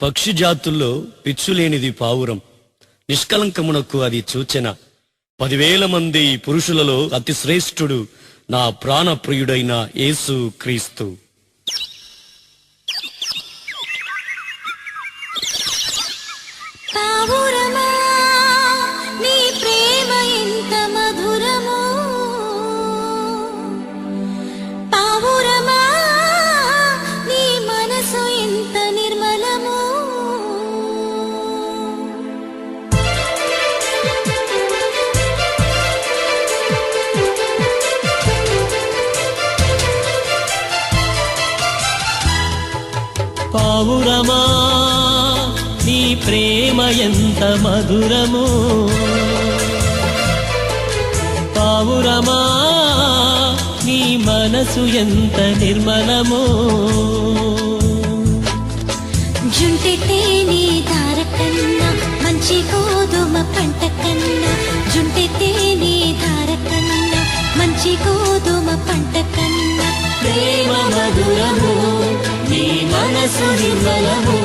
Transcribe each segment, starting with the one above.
పక్షి జాతుల్లో పిచ్చులేనిది పావురం, నిష్కలంకమునకు అది సూచన. 10,000 మంది పురుషులలో అతి శ్రేష్ఠుడు నా ప్రాణప్రియుడైన యేసు క్రీస్తు. పావురమా నీ ప్రేమ ఎంత మధురమో, పావురమా నీ మనసు ఎంత నిర్మలమో. పావురమా నీ ప్రేమ ఎంత మధురము, పావురమా నీ మనసు ఎంత నిర్మలము. జుంటి తేనె ధార కన్నా మంచి గోధుమ పంట కన్నా, జుంటి తేనె ధార కన్నా మంచి గోధుమ పంట కన్నా ప్రేమ మధురము నీ మనసు నిర్మలము,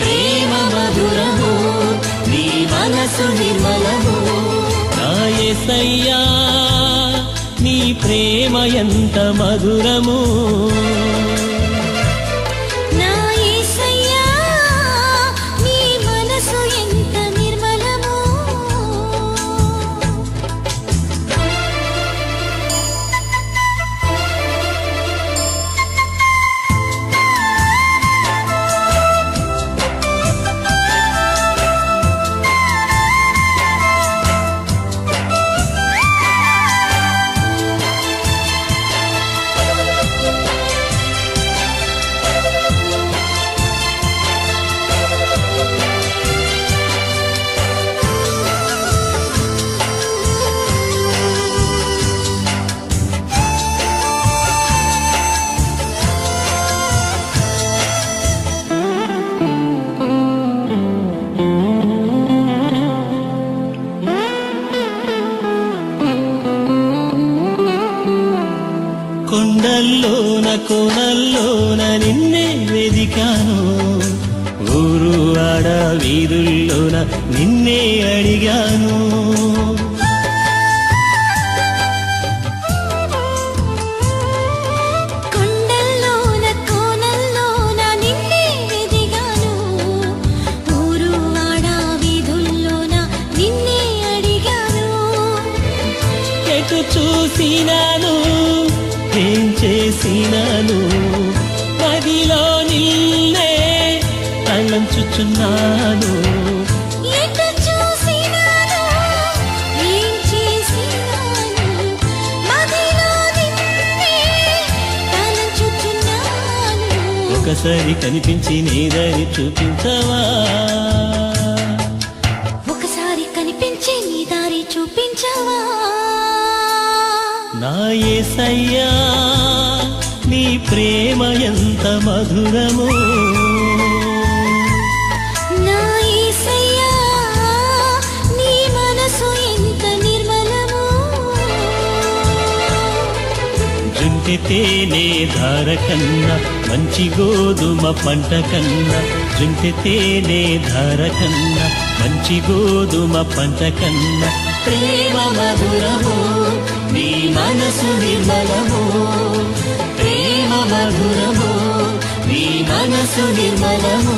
ప్రేమ మధురము నీ మనసు నిర్మలము. నా యేసయ్యా నీ ప్రేమ ఎంత మధురము, నా యేసయ్యా నీ మనసు ఎంత నిర్మలమో. కొండల్లోన కోనల్లోన నిన్నే వెదికాను, ఊరు ఆడ వీధుల్లోన నిన్నే అడిగాను. కొండల్లోన కోనల్లోన నిన్నే వెదిగాను, ఊరు వాడ వీధుల్లోన నిన్నే అడిగాను. ఎటు చూసినాను ఏం చేసినాను, మదిలో నిన్నే తలంచుచున్నాను. ఎటు చూసినాను ఏం చేసినాను, మదిలో నిన్నే తలంచుచున్నాను. ఒకసారి కనిపించి నీదని చూపించవా, ఒకసారి కనిపించి నీ దారి చూపించవా. నా యేసయ్యా నీ ప్రేమ ఎంత మధురము, నా యేసయ్యా నీ మనసు ఎంత నిర్మలమో. జుంటి తేనె ధార కన్నా మంచి గోధుమ పంట కన్నా, జుంటి తేనె ధార కన్నా మంచి గోధుమ పంట కన్నా ప్రేమ మధురము నీ మనసు నిర్మలము, ప్రేమ మధురము నీ మనసు నిర్మలము.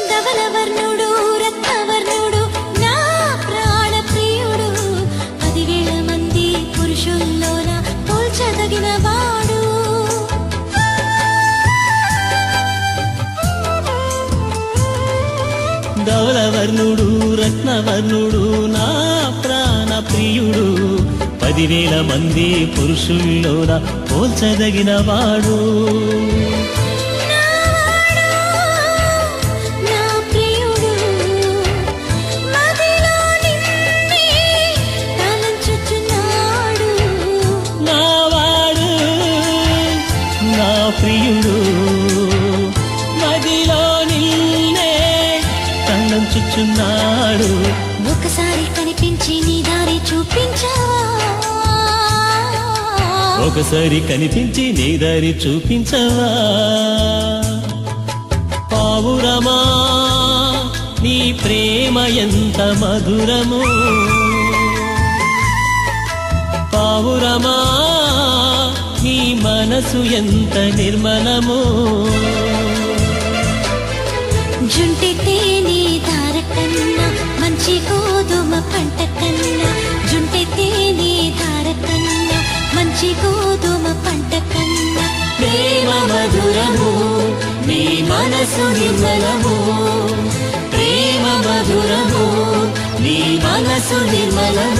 ధవలవర్ణుడు రత్నవర్ణుడు నా ప్రాణ ప్రియుడు, 10,000 మంది పురుషుల్లోన పోల్చదగిన వాడు. ధవలవర్ణుడు రత్నవర్ణుడు నా 10,000 మంది పురుషుల్లోన పోల్చదగిన వాడు. నా ప్రియుడు మదిలో నిన్నే తలంచుచున్నాడు. నావాడు నా ప్రియుడు మదిలో నిన్నే తలంచుచున్నాడు. ఒకసారి కనిపించి నీ దారి చూపించావా, ఒకసారి కనిపించి నీ దారి చూపించవా. పావురమా నీ ప్రేమ ఎంత మధురము, పావురమా నీ మనసు ఎంత నిర్మలము. జుంటి తేనె ధార కన్నా మంచి గోధుమ పంట కన్నా, జుంటి తేనె ధార కన్నా మంచి గోధుమ పంట కన్నా, ప్రేమ మధురము నీ మనసు నిర్మలము, ప్రేమ మధురము నీ మనసు నిర్మలము.